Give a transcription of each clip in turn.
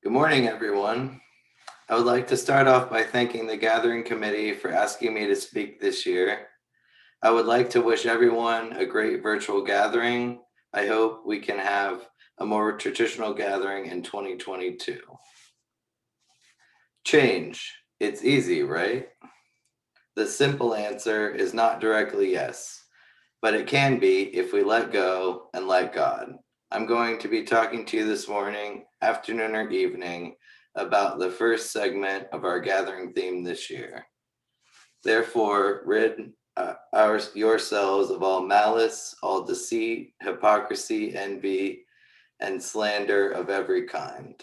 Good morning, everyone. I would like to start off by thanking the Gathering Committee for asking me to speak this year. I would like to wish everyone a great virtual gathering. I hope we can have a more traditional gathering in 2022. Change. It's easy, right? The simple answer is not directly yes, but it can be if we let go and let God. I'm going to be talking to you this morning, afternoon, or evening about the first segment of our gathering theme this year. Therefore, rid yourselves of all malice, all deceit, hypocrisy, envy, and slander of every kind.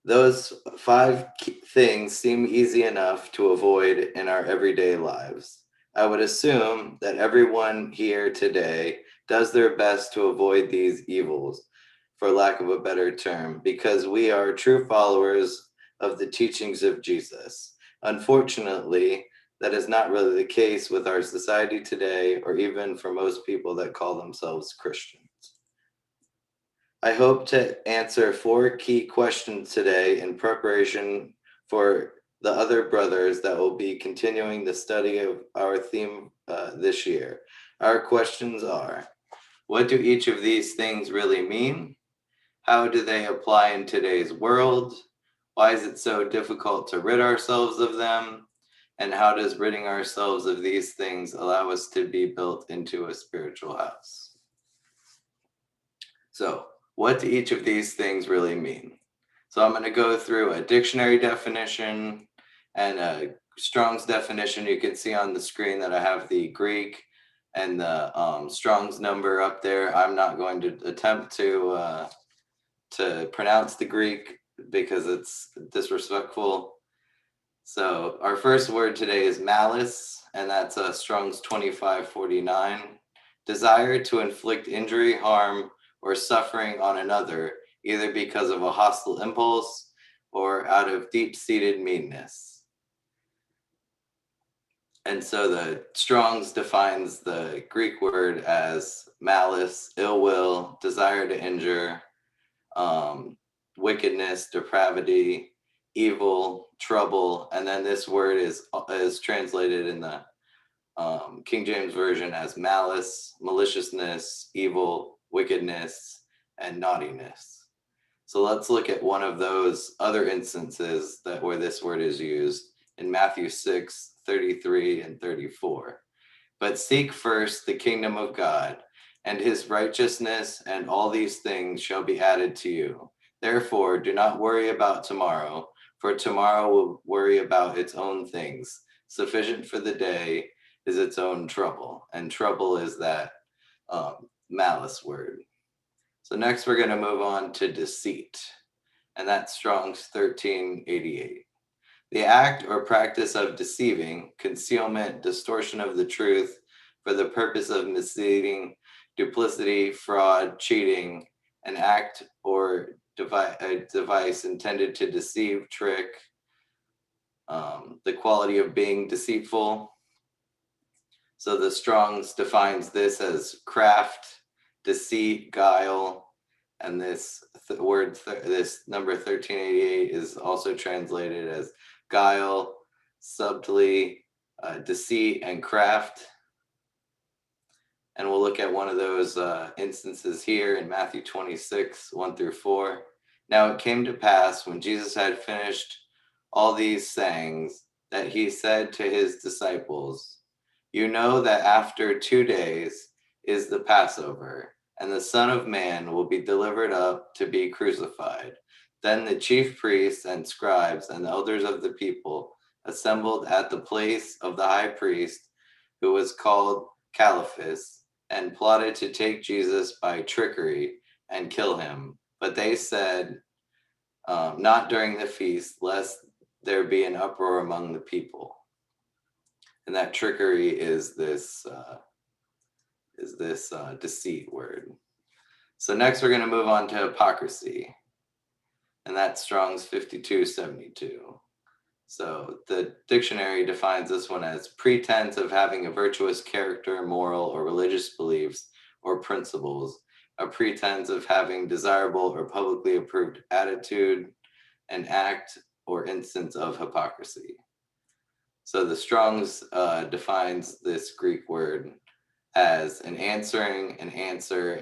Those five things seem easy enough to avoid in our everyday lives. I would assume that everyone here today does their best to avoid these evils, for lack of a better term, because we are true followers of the teachings of Jesus. Unfortunately, that is not really the case with our society today, or even for most people that call themselves Christians. I hope to answer 4 key questions today in preparation for the other brothers that will be continuing the study of our theme this year. Our questions are: what do each of these things really mean? How do they apply in today's world? Why is it so difficult to rid ourselves of them? And how does ridding ourselves of these things allow us to be built into a spiritual house? So, what do each of these things really mean? So I'm going to go through a dictionary definition and a Strong's definition. You can see on the screen that I have the Greek and the Strong's number up there. I'm not going to attempt to pronounce the Greek because it's disrespectful. So our first word today is malice, and that's Strong's 2549. Desire to inflict injury, harm, or suffering on another, either because of a hostile impulse or out of deep-seated meanness. And so the Strong's defines the Greek word as malice, ill will, desire to injure, wickedness, depravity, evil, trouble, and then this word is translated in the King James Version as malice, maliciousness, evil, wickedness, and naughtiness. So let's look at one of those other instances where this word is used in Matthew 6, 33 and 34. But seek first the kingdom of God and his righteousness, and all these things shall be added to you. Therefore, do not worry about tomorrow, for tomorrow will worry about its own things. Sufficient for the day is its own trouble. And trouble is that malice word. So next we're going to move on to deceit. And that's Strong's 1388. The act or practice of deceiving, concealment, distortion of the truth for the purpose of misleading, duplicity, fraud, cheating, an act or device intended to deceive, trick, the quality of being deceitful. So the Strong's defines this as craft, deceit, guile, and this this number 1388 is also translated as guile, subtly, deceit, and craft. And we'll look at one of those instances here in Matthew 26, 1 through 4. Now it came to pass when Jesus had finished all these sayings that he said to his disciples, you know that after 2 days is the Passover, and the Son of Man will be delivered up to be crucified. Then the chief priests and scribes and the elders of the people assembled at the place of the high priest, who was called Caiaphas, and plotted to take Jesus by trickery and kill him. But they said, not during the feast, lest there be an uproar among the people. And that trickery is this deceit word. So next we're going to move on to hypocrisy, and that's Strong's 5272. So the dictionary defines this one as pretense of having a virtuous character, moral or religious beliefs or principles a pretense of having desirable or publicly approved attitude, an act or instance of hypocrisy. So the Strong's defines this Greek word as an answering, an answer,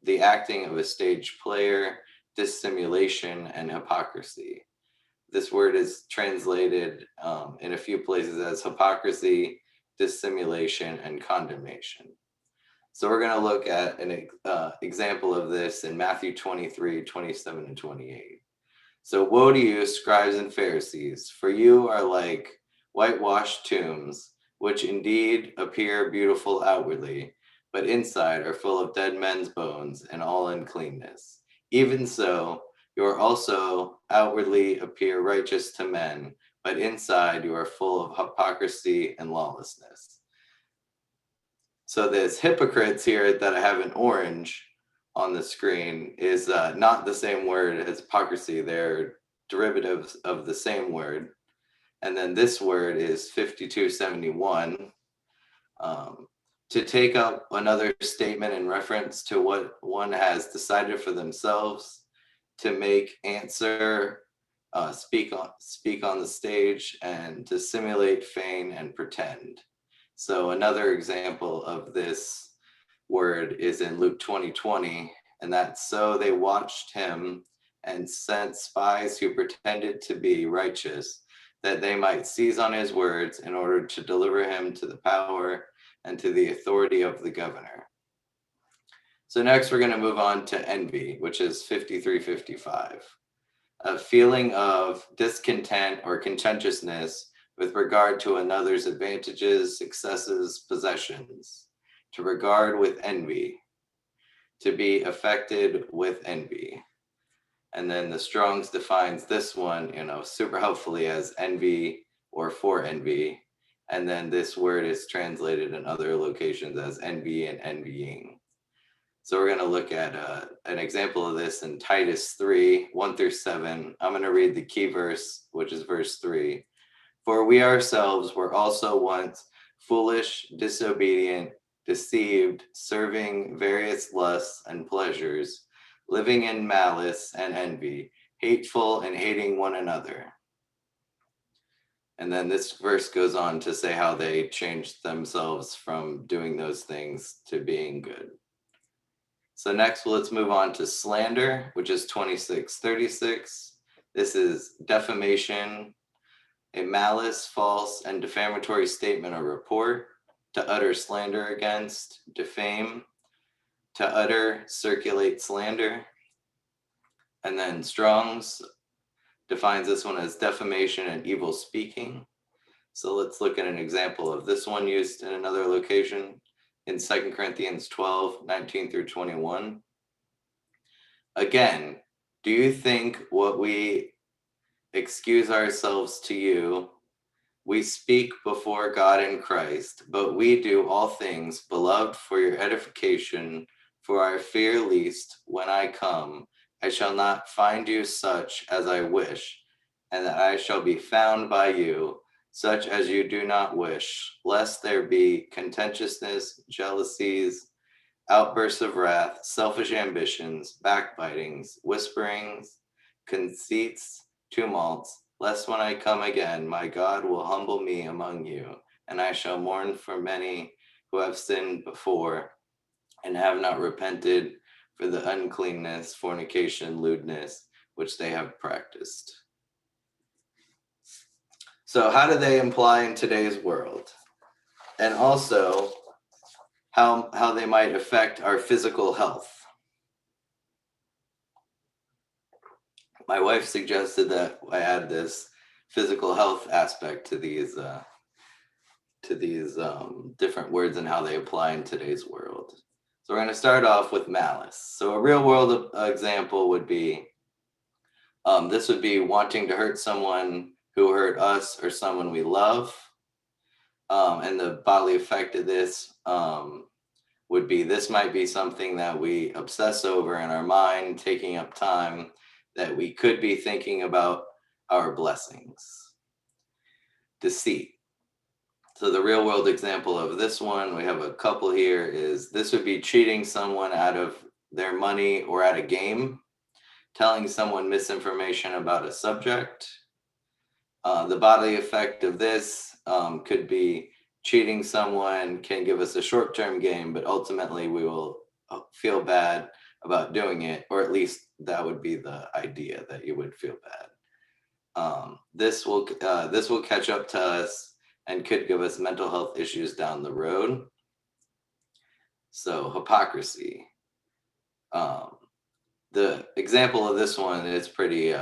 the acting of a stage player, dissimulation, and hypocrisy. This word is translated in a few places as hypocrisy, dissimulation, and condemnation. So we're going to look at an example of this in Matthew 23, 27, and 28. So woe to you, scribes and Pharisees, for you are like whitewashed tombs, which indeed appear beautiful outwardly, but inside are full of dead men's bones and all uncleanness. Even so, you are also outwardly appear righteous to men, but inside you are full of hypocrisy and lawlessness. So this hypocrites here that I have in orange on the screen is not the same word as hypocrisy. They're derivatives of the same word. And then this word is 5271. To take up another statement in reference to what one has decided for themselves, to make answer, speak on the stage, and to simulate, feign, and pretend. So another example of this word is in Luke 20:20, and that's so they watched him and sent spies who pretended to be righteous, that they might seize on his words in order to deliver him to the power and to the authority of the governor. So next we're going to move on to envy, which is 5355. A feeling of discontent or contentiousness with regard to another's advantages, successes, possessions. To regard with envy. To be affected with envy. And then the Strong's defines this one, super helpfully as envy or for envy. And then this word is translated in other locations as envy and envying. So we're going to look at an example of this in Titus 3, 1-7. I'm going to read the key verse, which is verse 3. For we ourselves were also once foolish, disobedient, deceived, serving various lusts and pleasures, living in malice and envy, hateful and hating one another. And then this verse goes on to say how they changed themselves from doing those things to being good. So next, let's move on to slander, which is 2636. This is defamation, a malice, false, and defamatory statement or report, to utter slander against, defame, to utter, circulate slander. And then Strong's defines this one as defamation and evil speaking. So let's look at an example of this one used in another location in 2 Corinthians 12, 19-21. Again, do you think what we excuse ourselves to you, we speak before God in Christ, but we do all things, beloved, for your edification, for I fear lest, when I come, I shall not find you such as I wish, and that I shall be found by you, such as you do not wish, lest there be contentiousness, jealousies, outbursts of wrath, selfish ambitions, backbitings, whisperings, conceits, tumults, lest when I come again, my God will humble me among you, and I shall mourn for many who have sinned before and have not repented for the uncleanness, fornication, lewdness, which they have practiced. So how do they apply in today's world? And also how they might affect our physical health. My wife suggested that I add this physical health aspect to these different words and how they apply in today's world. So we're going to start off with malice. So a real world example would be, this would be wanting to hurt someone who hurt us or someone we love. And the bodily effect of this would be, this might be something that we obsess over in our mind, taking up time that we could be thinking about our blessings. Deceit. So the real world example of this one, we have a couple here, is this would be cheating someone out of their money, or at a game, telling someone misinformation about a subject. The bodily effect of this could be cheating someone can give us a short-term gain, but ultimately we will feel bad about doing it, or at least that would be the idea, that you would feel bad. This will catch up to us and could give us mental health issues down the road. So hypocrisy. The example of this one is pretty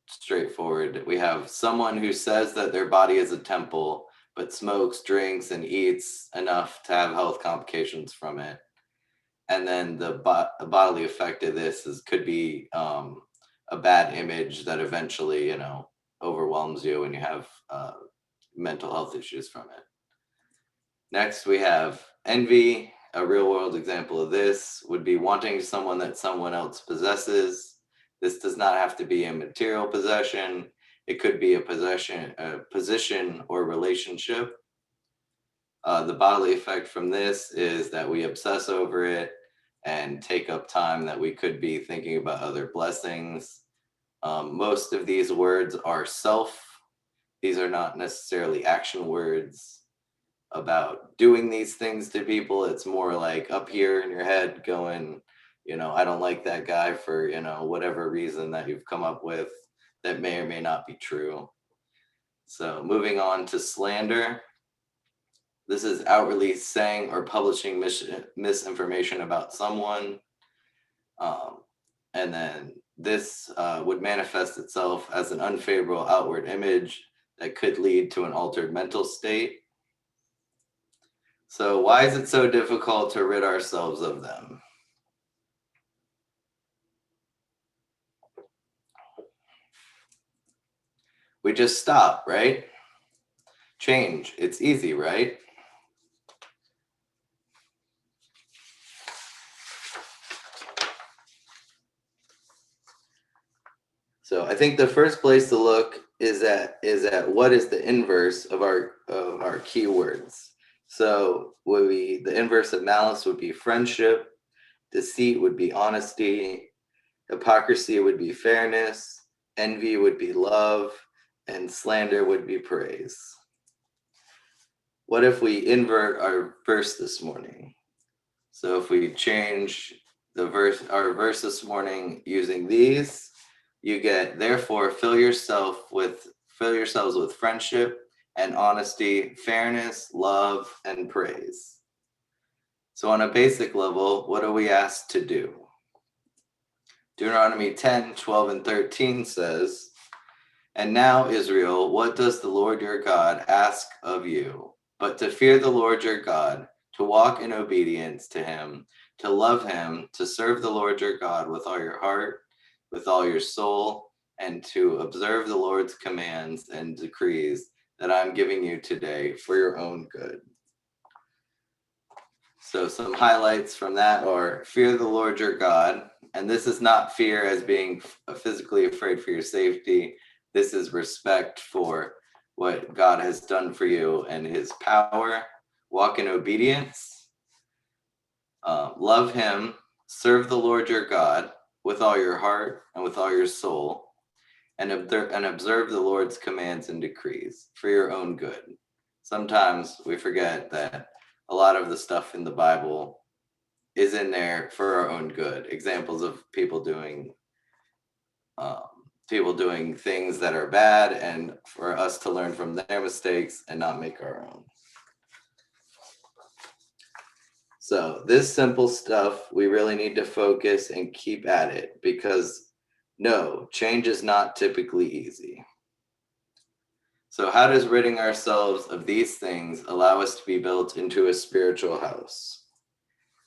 straightforward. We have someone who says that their body is a temple, but smokes, drinks, and eats enough to have health complications from it. And then the bodily effect of this could be a bad image that eventually, overwhelms you and you have mental health issues from it. Next, we have envy. A real world example of this would be wanting someone that someone else possesses. This does not have to be a material possession. It could be a position or relationship. The bodily effect from this is that we obsess over it and take up time that we could be thinking about other blessings. Most of these words are self. These are not necessarily action words about doing these things to people. It's more like up here in your head going, I don't like that guy for, whatever reason that you've come up with that may or may not be true. So moving on to slander. This is outwardly saying or publishing misinformation about someone. And then this would manifest itself as an unfavorable outward image that could lead to an altered mental state. So why is it so difficult to rid ourselves of them? We just stop, right? Change. It's easy, right? So I think the first place to look is at what is the inverse of our keywords. So the inverse of malice would be friendship, deceit would be honesty, hypocrisy would be fairness, envy would be love, and slander would be praise. What if we invert our verse this morning? So if we change our verse this morning using these, you get, therefore, fill yourselves with friendship and honesty, fairness, love, and praise. So on a basic level, what are we asked to do? Deuteronomy 10, 12, and 13 says, "And now, Israel, what does the Lord your God ask of you? But to fear the Lord your God, to walk in obedience to him, to love him, to serve the Lord your God with all your heart, with all your soul, and to observe the Lord's commands and decrees that I'm giving you today for your own good." So some highlights from that are fear the Lord your God. And this is not fear as being physically afraid for your safety. This is respect for what God has done for you and his power. Walk in obedience. Love him. Serve the Lord your God with all your heart and with all your soul. And observe the Lord's commands and decrees for your own good. Sometimes we forget that a lot of the stuff in the Bible is in there for our own good. Examples of people doing things that are bad, and for us to learn from their mistakes and not make our own. So this simple stuff, we really need to focus and keep at it, because no, change is not typically easy. So how does ridding ourselves of these things allow us to be built into a spiritual house?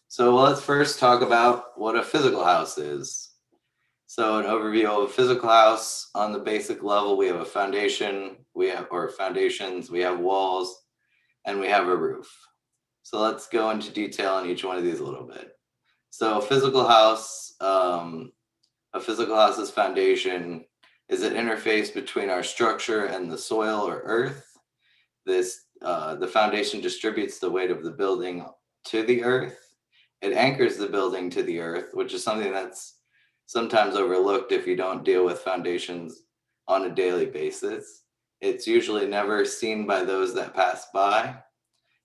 So let's first talk about what a physical house is. So an overview of a physical house: on the basic level, we have a foundation, foundations, we have walls, and we have a roof. So let's go into detail on each one of these a little bit. So a physical house's foundation is an interface between our structure and the soil or earth. The foundation distributes the weight of the building to the earth, It anchors the building to the earth, which is something that's sometimes overlooked if you don't deal with foundations on a daily basis. It's usually never seen by those that pass by.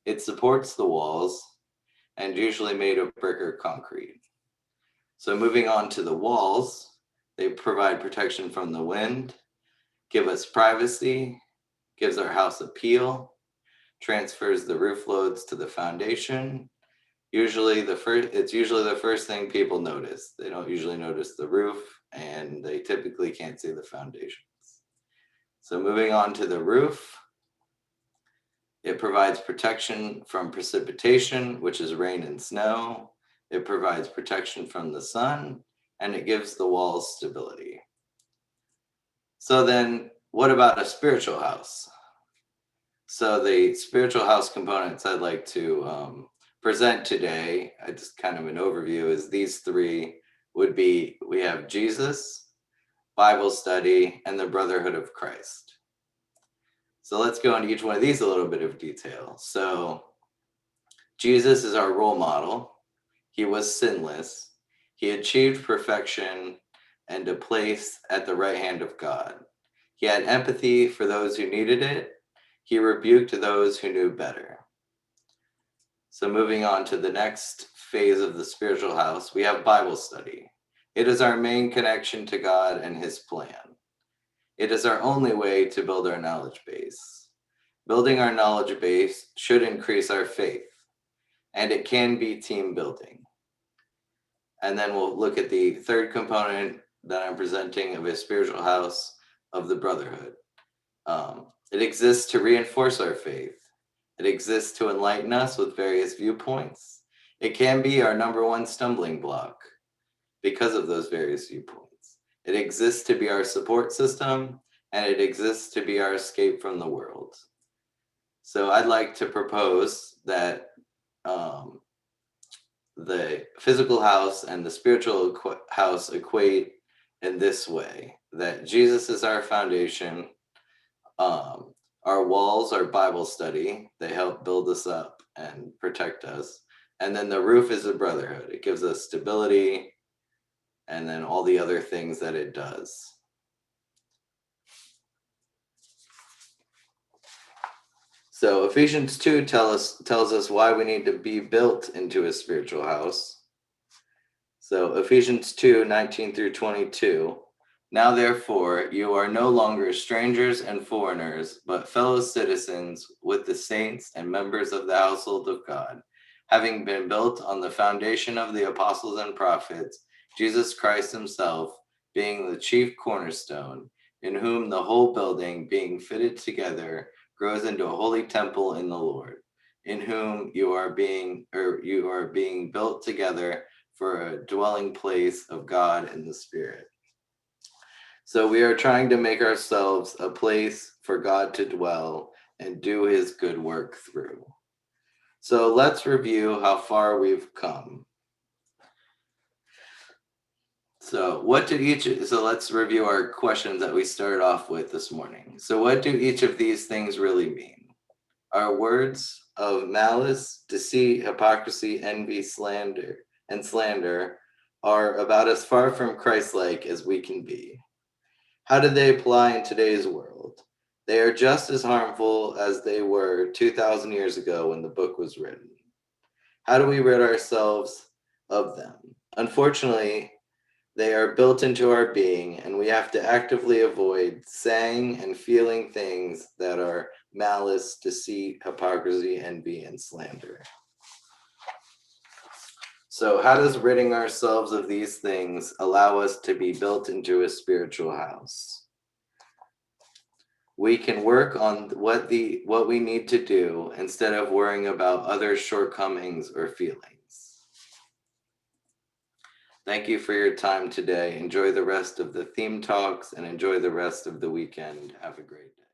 It supports the walls and usually made of brick or concrete. So moving on to the walls, they provide protection from the wind, give us privacy, gives our house appeal, transfers the roof loads to the foundation. It's usually the first thing people notice. They don't usually notice the roof, and they typically can't see the foundations. So moving on to the roof, it provides protection from precipitation, which is rain and snow. It provides protection from the sun, and it gives the walls stability. So then, what about a spiritual house? So the spiritual house components I'd like to present today, just kind of an overview, is these three would be, we have Jesus, Bible study, and the brotherhood of Christ. So let's go into each one of these a little bit of detail. So Jesus is our role model. He was sinless. He achieved perfection and a place at the right hand of God. He had empathy for those who needed it. He rebuked those who knew better. So moving on to the next phase of the spiritual house, we have Bible study. It is our main connection to God and his plan. It is our only way to build our knowledge base. Building our knowledge base should increase our faith, and it can be team building. And then we'll look at the third component that I'm presenting of a spiritual house of the brotherhood. It exists to reinforce our faith. It exists to enlighten us with various viewpoints. It can be our number one stumbling block because of those various viewpoints. It exists to be our support system, and it exists to be our escape from the world. So I'd like to propose that the physical house and the spiritual house equate in this way, that Jesus is our foundation. Our walls are Bible study. They help build us up and protect us. And then the roof is a brotherhood. It gives us stability and then all the other things that it does. So Ephesians 2 tells us why we need to be built into a spiritual house. So Ephesians 2:19 through 22. Now therefore, you are no longer strangers and foreigners, but fellow citizens with the saints and members of the household of God, having been built on the foundation of the apostles and prophets, Jesus Christ himself being the chief cornerstone, in whom the whole building, being fitted together, grows into a holy temple in the Lord, in whom you are being built together for a dwelling place of God in the Spirit. So we are trying to make ourselves a place for God to dwell and do his good work through. So let's review how far we've come. So let's review our questions that we started off with this morning. So what do each of these things really mean? Our words of malice, deceit, hypocrisy, envy, slander are about as far from Christ-like as we can be. How do they apply in today's world? They are just as harmful as they were 2,000 years ago when the book was written. How do we rid ourselves of them? Unfortunately, they are built into our being, and we have to actively avoid saying and feeling things that are malice, deceit, hypocrisy, envy, and slander. So how does ridding ourselves of these things allow us to be built into a spiritual house? We can work on what we need to do instead of worrying about other shortcomings or feelings. Thank you for your time today. Enjoy the rest of the theme talks and enjoy the rest of the weekend. Have a great day.